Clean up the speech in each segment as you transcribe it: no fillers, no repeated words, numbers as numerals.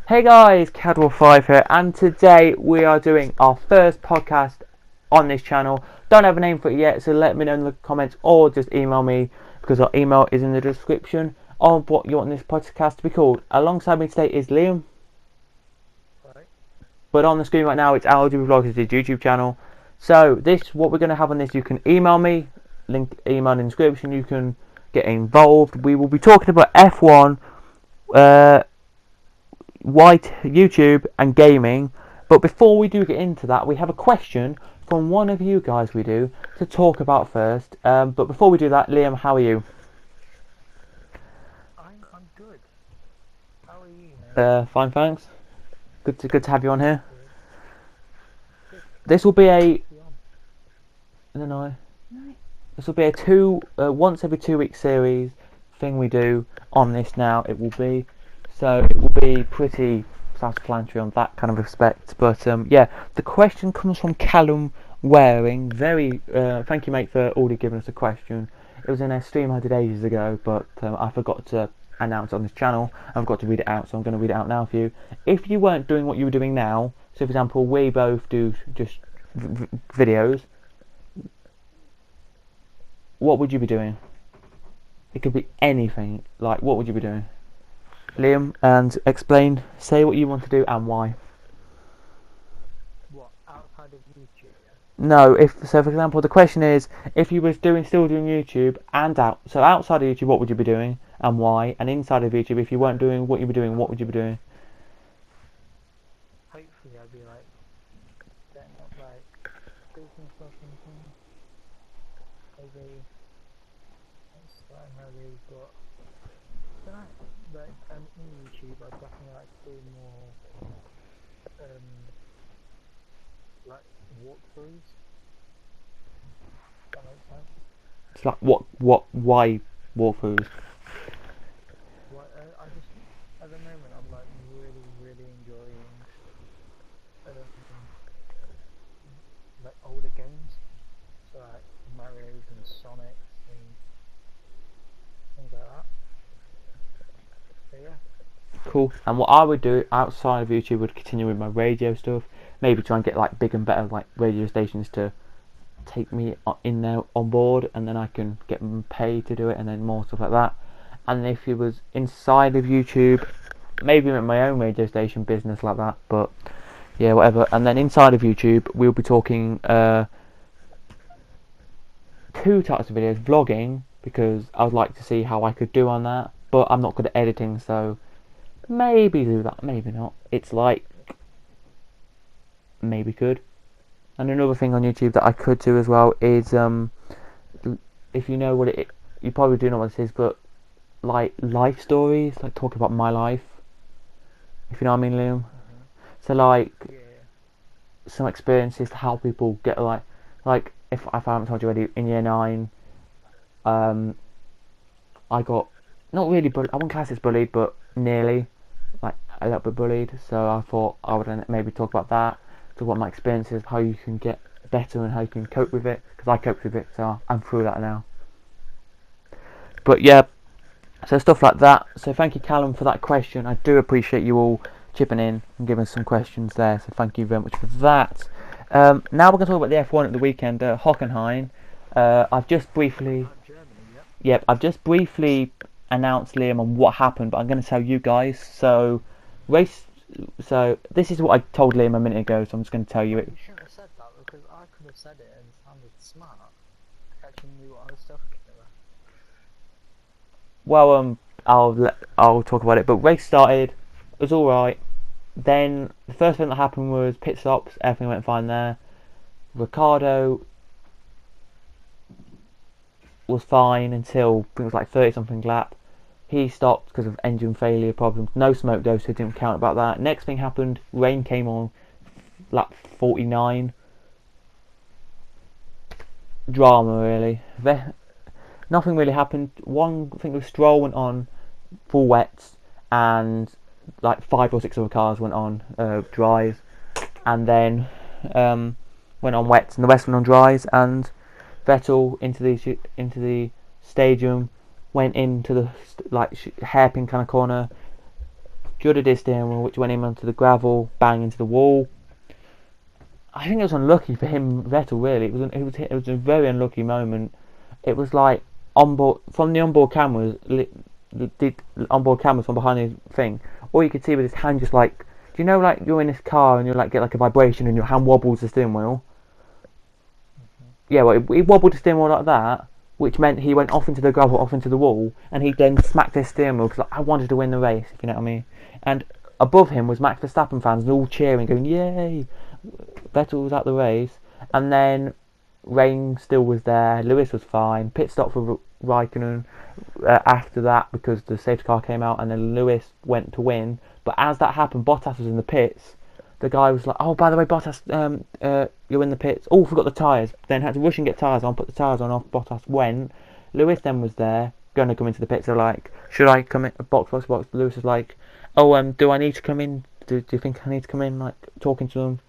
Hey guys, CadwellPlays here, and today we are doing our first podcast on this channel. Don't have a name for it yet, so let me know in the comments or just email me because our email is in the description of what you want this podcast to be called. Alongside me today is Liam. Right. But on the screen right now it's LGB Vlogs, his YouTube channel. So what we're going to have on this, you can email me, link email in the description, you can get involved. We will be talking about F1, white YouTube and gaming. But before we do get into that, we have a question from one of you guys to talk about first. But before we do that, Liam, how are you? I'm good. How are you, man? Fine, thanks. Good to have you on here. Good. This will be a Be on. no. This will be a once every 2 week series thing we do on this now. It will be. So it will be pretty self-explanatory on that kind of respect. But yeah, the question comes from Callum Waring. Thank you, mate, for already giving us a question. It was in a stream I did ages ago, but I forgot to announce it on this channel. I forgot to read it out, so I'm going to read it out now for you. If you weren't doing what you were doing now, so for example, we both do just videos, what would you be doing? It could be anything. Like, what would you be doing? Liam, and say what you want to do and why. What, outside of YouTube? No, for example, the question is, if you was still doing YouTube and outside of YouTube, what would you be doing and why? And inside of YouTube, if you weren't doing what you were doing, what would you be doing? Hopefully I'd be like setting up like business or something. Maybe not starting early, but then in YouTube I'd definitely like to do more like walkthroughs. That makes sense. It's like why walkthroughs? What I just at the moment I'm like really enjoying like older games, so like Mario's and Sonic's and things like that. So yeah. Cool. And what I would do outside of YouTube would continue with my radio stuff. Maybe try and get like big and better like radio stations to take me in there on board, and then I can get them paid to do it, and then more stuff like that. And if it was inside of YouTube, maybe make my own radio station business like that. But yeah, whatever. And then inside of YouTube, we'll be talking two types of videos: vlogging, because I would like to see how I could do on that, but I'm not good at editing, so maybe do that, maybe not. It's like maybe could. And another thing on YouTube that I could do as well is if you know what it, you probably do know what this is, but like life stories, like talking about my life. If you know what I mean, Liam. So like Yeah. some experiences to how people get like if I haven't told you already, in year 9, I got not really bullied. I wouldn't class it as bullied, but nearly, like a little bit bullied. So I thought I would maybe talk about that, talk about my experiences, how you can get better and how you can cope with it, because I coped with it, so I'm through that now. But yeah, so stuff like that. So thank you, Callum, for that question. I do appreciate you all chipping in and giving us some questions there, so thank you very much for that. Now we're going to talk about the F1 at the weekend, Hockenheim. I've just briefly Germany, I've just briefly announced Liam on what happened, but I'm going to tell you guys. So this is what I told Liam a minute ago, so I'm just going to tell you it. You shouldn't have said that because I could have said it and it sounded smart. I actually knew what I was talking about. Well, I'll talk about it. But race started, it was all right. Then the first thing that happened was pit stops. Everything went fine there. Ricardo was fine until I think it was like 30 something lap. He stopped because of engine failure problems. No smoke though, so it didn't count about that. Next thing happened, rain came on lap 49. Drama really. Nothing really happened. One thing was Stroll went on full wets, and like 5 or 6 other cars went on dries, and then went on wets, and the rest went on dries. And Vettel into the stadium, went into the hairpin kind of corner, juddered his steering wheel, which went him onto the gravel, bang into the wall. I think it was unlucky for him, Vettel. Really, it was a very unlucky moment. It was like onboard from the onboard cameras, the onboard cameras from behind the thing. All you could see was his hand just like, do you know, like you're in this car and you like get like a vibration and your hand wobbles the steering wheel. Yeah, well, he wobbled the steering wheel like that, which meant he went off into the gravel, off into the wall, and he then smacked his steering wheel because like, I wanted to win the race, if you know what I mean. And above him was Max Verstappen fans, and all cheering, going, "Yay!" Vettel was at the race, and then rain still was there. Lewis was fine. Pit stop for Raikkonen after that because the safety car came out, and then Lewis went to win. But as that happened, Bottas was in the pits. The guy was like, "Oh, by the way, Bottas, you're in the pits. Oh, forgot the tyres." Then had to rush and get tyres on, put the tyres on. Off Bottas went. Lewis then was there, going to come into the pits. They're like, "Should I come in?" Box. Lewis was like, "Oh, do I need to come in? Do you think I need to come in?" Like talking to them.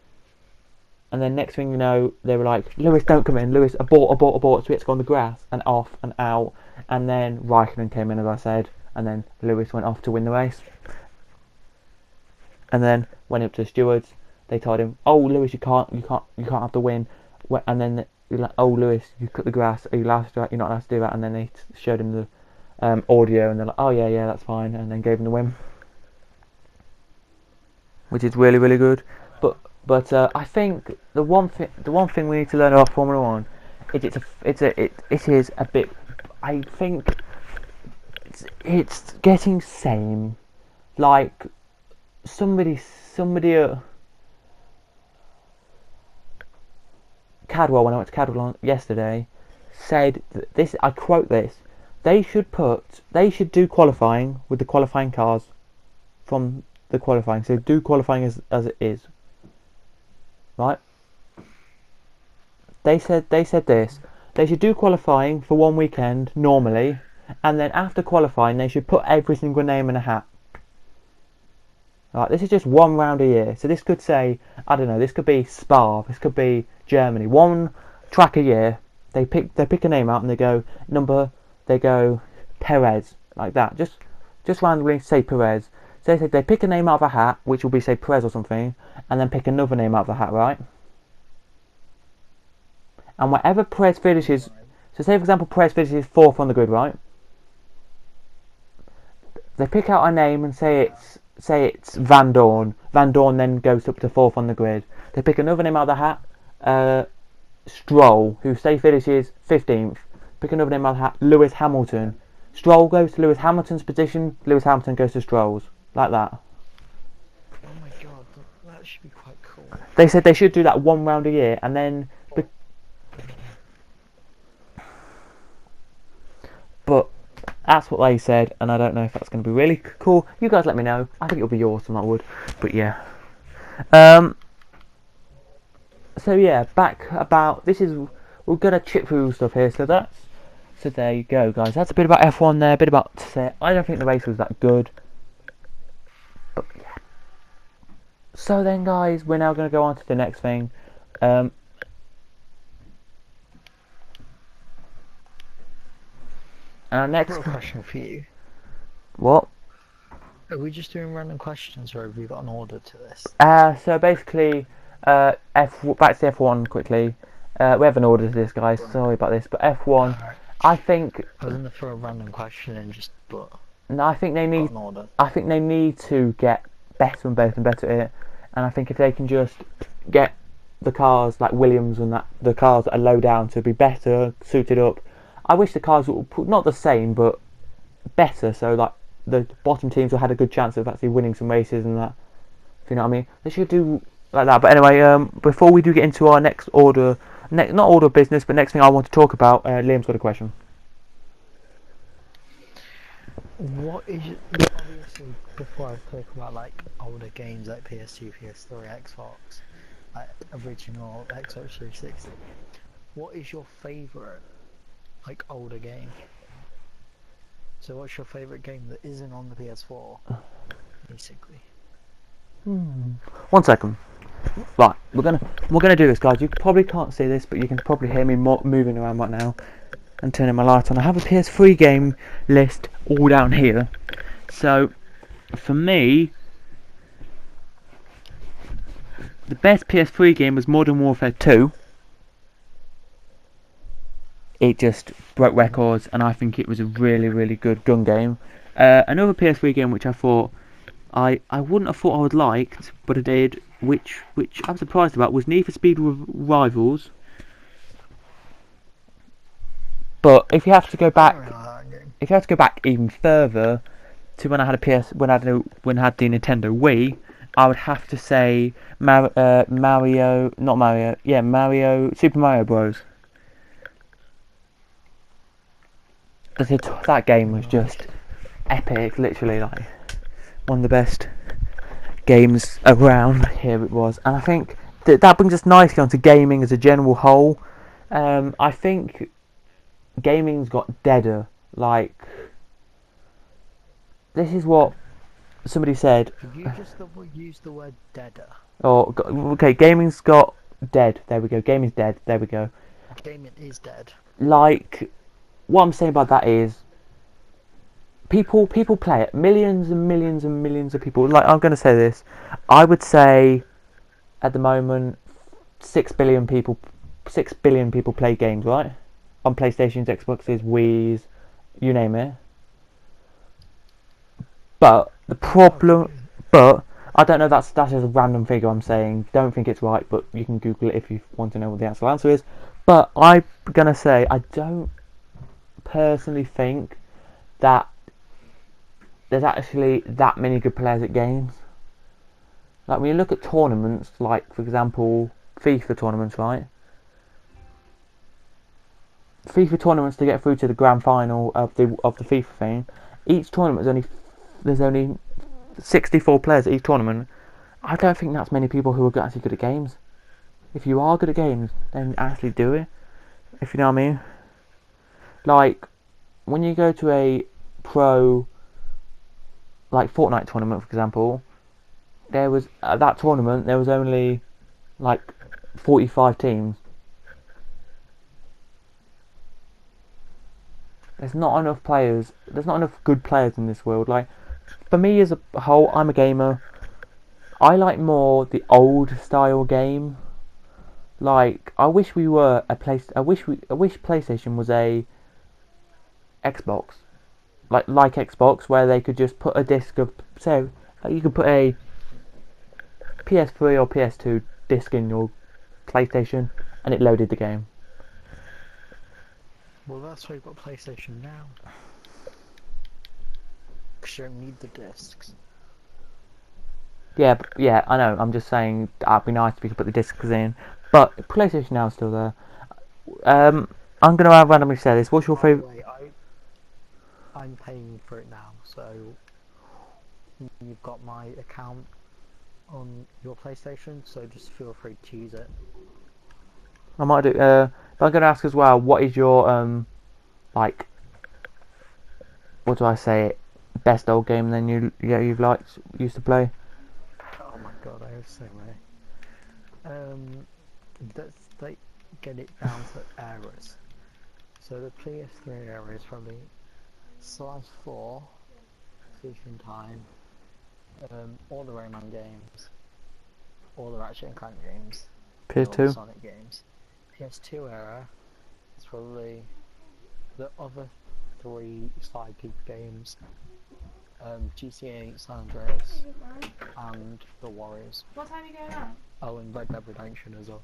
And then next thing you know, they were like, "Lewis, don't come in. Lewis, abort." So we had to go on the grass and off and out. And then Raikkonen came in, as I said. And then Lewis went off to win the race. And then went up to the stewards. They told him, "Oh, Lewis, you can't have the win." And then you're like, "Oh, Lewis, you cut the grass. Are you allowed to do that? You're not allowed to do that." And then they showed him the audio, and they're like, "Oh yeah, that's fine." And then gave him the win, which is really, really good. But I think the one thing we need to learn about Formula One is it is a bit. I think it's getting same, like somebody Cadwell, when I went to Cadwell yesterday, said that this. I quote this: they should do qualifying with the qualifying cars from the qualifying. So do qualifying as it is. Right? They said this. They should do qualifying for one weekend normally, and then after qualifying, they should put every single name in a hat. Right? This is just one round a year. So this could say, I don't know. This could be Spa. This could be Germany. One track a year. They pick a name out and they go Perez, like that. Just randomly say Perez. So they pick a name out of a hat, which will be say Perez or something, and then pick another name out of the hat, right? And whatever Perez finishes, so say for example Perez finishes 4th on the grid, right? They pick out a name and say it's Van Dorn. Van Dorn then goes up to 4th on the grid. They pick another name out of the hat, Stroll, who say finishes 15th. Pick another name out of the hat, Lewis Hamilton. Stroll goes to Lewis Hamilton's position. Lewis Hamilton goes to Stroll's. Like that. Oh my god, that should be quite cool. They said they should do that one round a year, and then. But that's what they said, and I don't know if that's going to be really cool. You guys let me know. I think it'll be awesome, that would. But yeah. So yeah, back about this is we're gonna chip through stuff here. So there you go, guys. That's a bit about F1 there. A bit about I don't think the race was that good. But yeah. So then, guys, we're now going to go on to the next thing. Our next question for you. What? Are we just doing random questions, or have we got an order to this? So basically, back to F1 quickly. We have an order to this, guys. Sorry about this, but F1. Right. I think. I was going to throw a random question in, but. No, I think they need. I think they need to get better and better and better at it. And I think if they can just get the cars like Williams and the cars that are low down to be better suited up. I wish the cars were not the same, but better. So like the bottom teams will had a good chance of actually winning some races and that. If you know what I mean, they should do like that. But anyway, before we do get into our next order, not order of business, but next thing I want to talk about, Liam's got a question. What is obviously before I talk about like older games like PS2, PS3, Xbox, like original Xbox 360, what is your favourite like older game? So what's your favourite game that isn't on the PS4, basically? 1 second. Right, we're gonna do this, guys. You probably can't see this, but you can probably hear me moving around right now and turning my light on. I have a PS3 game list all down here. So for me, the best PS3 game was Modern Warfare 2. It just broke records, and I think it was a really, really good gun game. Another PS3 game which I thought I wouldn't have thought I would liked, but I did, which I'm surprised about, was Need for Speed Rivals. But if you have to go back, if you have to go back even further to when I had when I had the Nintendo Wii, I would have to say Mario, not Mario, yeah, Super Mario Bros. That game was just epic, literally like one of the best games around. Here it was, and I think that brings us nicely onto gaming as a general whole. I think gaming's got deader. Like, this is what somebody said. Could you just use the word deader? Okay, gaming's got dead. There we go. Gaming's dead. There we go. Gaming is dead. Like, what I'm saying about that is, people play it. Millions and millions and millions of people. Like, I'm going to say this. I would say, at the moment, 6 billion people play games, right? On PlayStations, Xboxes, Wii's, you name it. But the problem, I don't know. That's just a random figure I'm saying. Don't think it's right, but you can Google it if you want to know what the actual answer is. But I'm going to say I don't personally think that there's actually that many good players at games. Like, when you look at tournaments, like for example FIFA tournaments, right? FIFA tournaments, to get through to the grand final of the FIFA thing, each tournament there's only 64 players at each tournament. I don't think that's many people who are actually good at games. If you are good at games, then actually do it. If you know what I mean. Like, when you go to a pro, like, Fortnite tournament, for example, there was, at that tournament, there was only, like, 45 teams. There's not enough players, there's not enough good players in this world. Like, for me as a whole, I'm a gamer. I like more the old style game. Like, I wish PlayStation was a Xbox, like Xbox, where they could just put a disc of, say, like, you could put a PS3 or PS2 disc in your PlayStation, and it loaded the game. Well, that's why you've got PlayStation now. Because you don't need the discs. Yeah, I know. I'm just saying that'd be nice if you could put the discs in. But PlayStation Now is still there. I'm gonna randomly say this. What's your favourite? By the way, I'm paying for it now, so you've got my account on your PlayStation, so just feel free to use it. I might do. But I'm gonna ask as well. What is your like? What do I say? Best old game then you've used to play? Oh my god, I have so many. Let's like get it down to eras. So the PS3 era is probably Slice 4, Thief in Time, all the Rayman games, all the Ratchet and Clank games, all the PS2. Sonic games. PS2 era is probably the other 3 Sidekick games, GTA San Andreas, and The Warriors. What time are you going out? Oh, and Red Dead Redemption as well.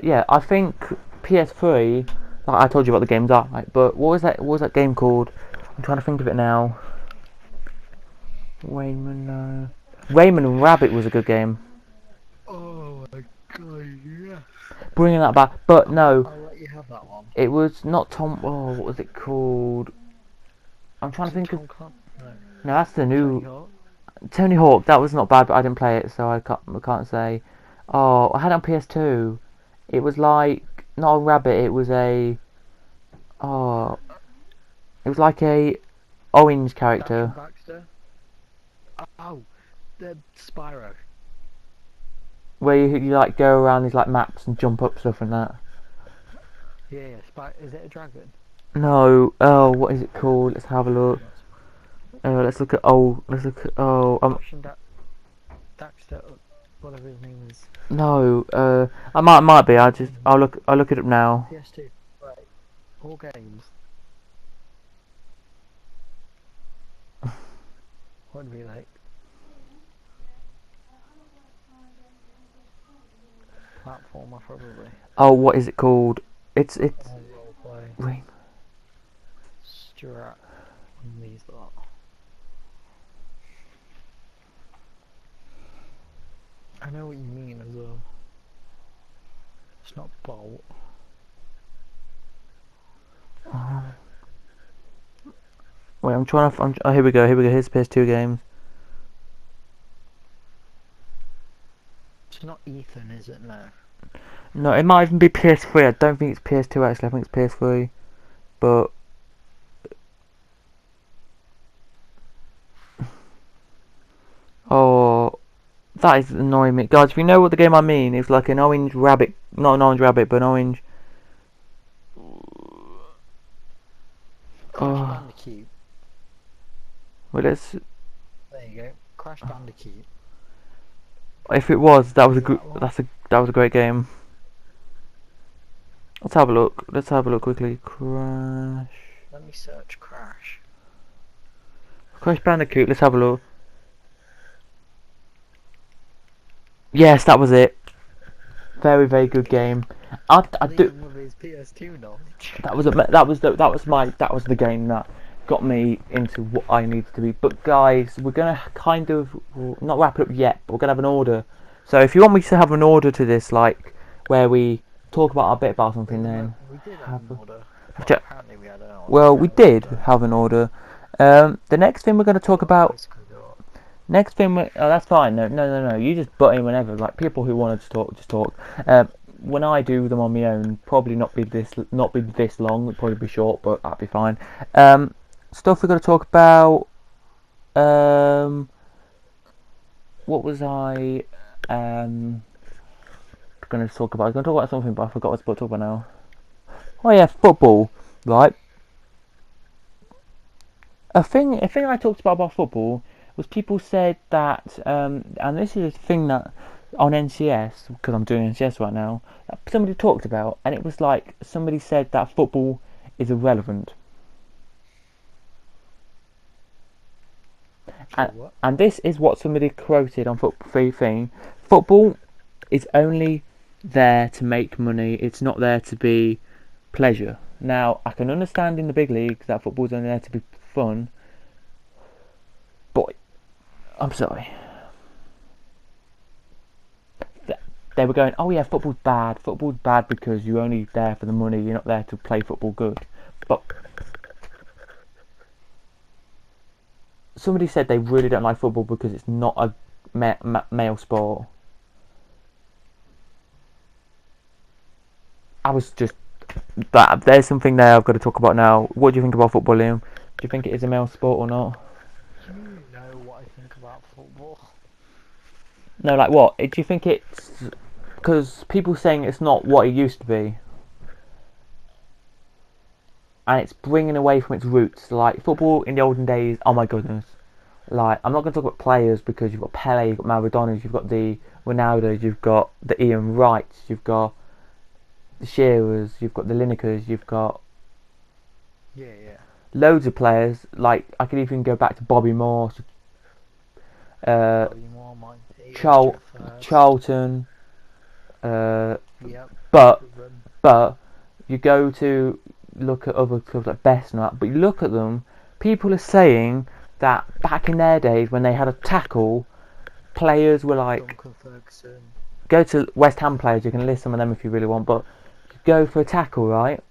Yeah, I think PS3. Like I told you about the games are, right? But what was that game called? I'm trying to think of it now. Rayman and Rabbit was a good game. Oh my god, yeah. Bringing that back, but no, I'll let you have that one. it was not Tom. Oh, what was it called? I'm trying to think of. No, that's the new Tony Hawk. That was not bad, but I didn't play it, so I can't say. Oh, I had it on PS2. It was like not a rabbit. It was a. Oh, it was like a orange character. Baxter? Oh, the Spyro. Where you like go around these like maps and jump up stuff and that. Yeah, is it a dragon? No. Oh, what is it called? Let's have a look. Let's look at old. Let's look at Option Daxter, whatever his name is. no. I might be. I'll look it up now. PS2. Right. All games. What would be like? Platformer probably. Oh, what is it called? It's Roleplay. Ring. Strat. These lot. I know what you mean as well. It's not Bolt. Wait, I'm trying to. Oh, here we go. Here we go. Here's PS2 games. It's not Ethan, is it? No. No, it might even be PS3. I don't think it's PS2 actually. I think it's PS3. But oh, that is annoying me, guys. If you know what the game I mean, it's like an orange rabbit. Not an orange rabbit, but an orange. Crash Oh, Bandicoot. well, let's. There you go. Crash Bandicoot. If it was, that was a good. That That was a great game. Let's have a look. Let's have a look quickly. Let me search Crash. Crash Bandicoot. Let's have a look. Yes, that was it. Very, very good game. I do. Even with his PS2 knowledge. That was the game that got me into what I needed to be. But guys, we're gonna kind of not wrap it up yet, but we're gonna have an order. So if you want me to have an order to this, like where we talk about a bit about something, then We did have an order. Well, Check. apparently we had an order. well, we did have an order. The next thing we're gonna talk about. Next thing, oh, that's fine. No. You just butt in whenever. Like people who wanted to talk, just talk. When I do them on my own, probably not be this long. It'll probably be short, but that'll be fine. Stuff we're going to talk about. What was I going to talk about? I was going to talk about something, but I forgot what I was about to talk about now. Oh yeah, football. Right. A thing I talked about football was people said that, and this is a thing that on NCS, because I'm doing NCS right now, that somebody talked about, and it was like somebody said that football is irrelevant. And this is what somebody quoted on Football thing. Football is only there to make money. It's not there to be pleasure. Now, I can understand in the big leagues that football's only there to be fun, but I'm sorry. They were going, oh yeah, football's bad. Football's bad because you're only there for the money. You're not there to play football good. But somebody said they really don't like football because it's not a male sport. I was just that. There's something there I've got to talk about now. What do you think about football, Liam? Do you think it is a male sport or not? Do you know what I think about football? No, like what? Do you think it's because people saying it's not what it used to be, and it's bringing away from its roots? Like football in the olden days. Oh my goodness! Like I'm not going to talk about players because you've got Pele, you've got Maradonas, you've got the Ronaldos, you've got the Ian Wrights, you've got the Shearers, you've got the Linekers, you've got loads of players. Like I could even go back to Bobby Moore, Charlton. But you go to look at other clubs like Best and that, but you look at them, people are saying that back in their days when they had a tackle, players were like, go to West Ham players, you can list some of them if you really want, but you go for a tackle, right?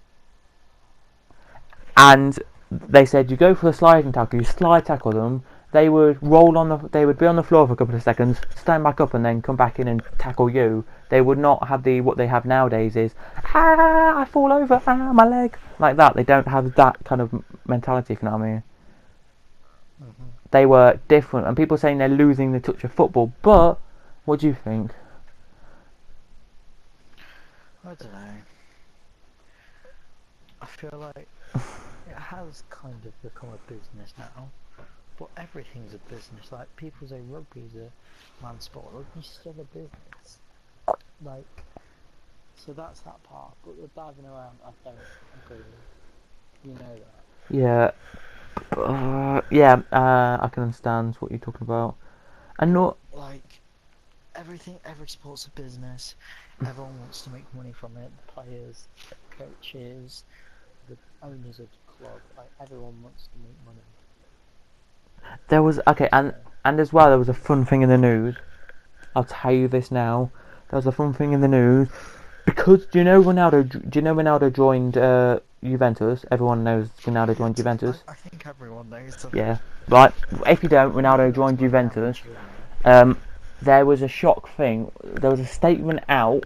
And they said you go for a sliding tackle, you slide tackle them, they would they would be on the floor for a couple of seconds, stand back up and then come back in and tackle you. They would not have what they have nowadays is, I fall over, my leg. Like that, they don't have that kind of mentality, if you know what I mean. Mm-hmm. They were different, and people saying they're losing the touch of football, but what do you think? I don't know. I feel like it has kind of become a business now. But everything's a business. Like people say rugby's a man's sport. Rugby's still a business. Like, so that's that part. But the diving around, I don't agree with. You know that. Yeah. Yeah, I can understand what you're talking about. And not Like, every sport's a business. Everyone wants to make money from it. The players, coaches, the owners of the club. Like, everyone wants to make money. there was okay, So, and as well there was a fun thing in the news. I'll tell you this now. There was a fun thing in the news because do you know Ronaldo joined Juventus? Everyone knows Ronaldo joined Juventus. I think everyone knows that. Yeah, right. If you don't, Ronaldo That's joined my Juventus. Germany. There was a shock thing. There was a statement out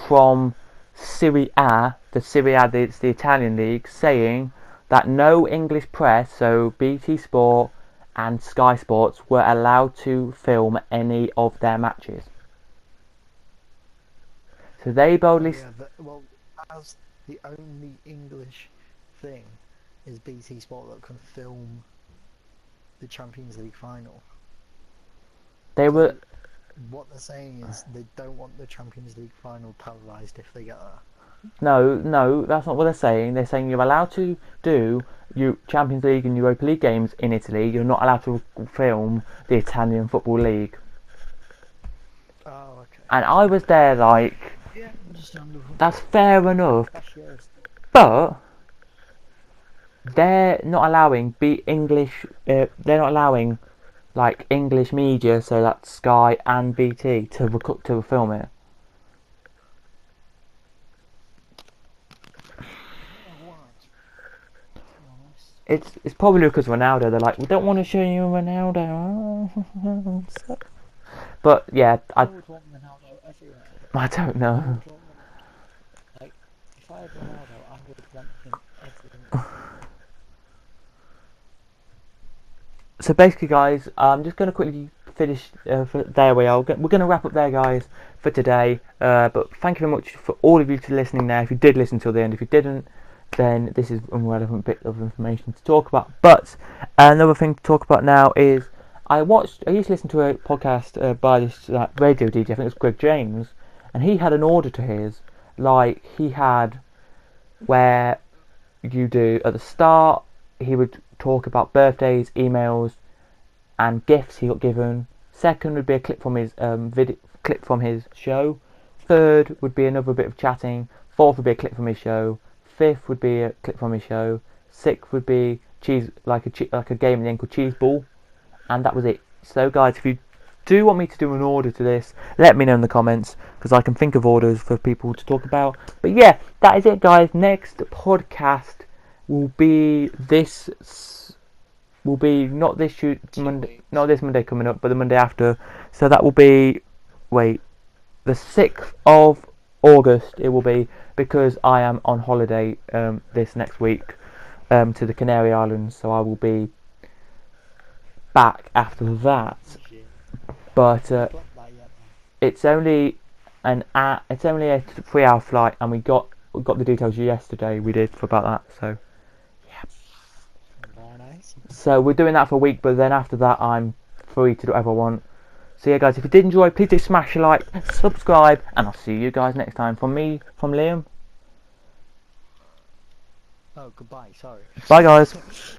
from Serie A, it's the Italian league, saying that no English press, so BT Sport and Sky Sports, were allowed to film any of their matches. So they boldly. Well, as the only English thing is BT Sport that can film the Champions League final. They So were. what they're saying is they don't want the Champions League final televised if they get that. No, that's not what they're saying. They're saying you're allowed to do Champions League and Europa League games in Italy. You're not allowed to film the Italian Football League. Oh, okay. And I was there like, Yeah, understandable. that's fair enough, That's yours. but they're not allowing English. They're not allowing like English media, so that's Sky and BT to film it. It's probably because Ronaldo. They're like, we don't want to show you Ronaldo. But yeah, I would want Ronaldo everywhere. I don't know. Like, if I had Ronaldo, I would want him everywhere. So basically, guys, I'm just going to quickly finish. There we are. We're going to wrap up there, guys, for today. But thank you very much for all of you to listening there. If you did listen till the end, if you didn't, then this is an irrelevant bit of information to talk about. But another thing to talk about now is I used to listen to a podcast by this radio DJ, I think it was Greg James, and he had an order to his, like he had where you do at the start, he would talk about birthdays, emails, and gifts he got given. Second would be a clip from his clip from his show. Third would be another bit of chatting. Fourth would be a clip from his show. Fifth would be a clip from his show. Sixth would be like a game in the end called Cheese Ball, and that was it. So guys, if you do want me to do an order to this, let me know in the comments because I can think of orders for people to talk about. But yeah, that is it, guys. Next podcast will be not this Monday, not this Monday coming up, but the Monday after. So that will be the 6th of August. It will be because I am on holiday this next week to the Canary Islands, so I will be back after that. But it's only a 3-hour flight, and we got the details yesterday. We did for about that, so yeah. Very nice. So we're doing that for a week, but then after that I'm free to do whatever I want. So yeah, guys, if you did enjoy, please do smash a like, subscribe, and I'll see you guys next time. From me, from Liam. Oh, goodbye. Sorry. Bye, guys.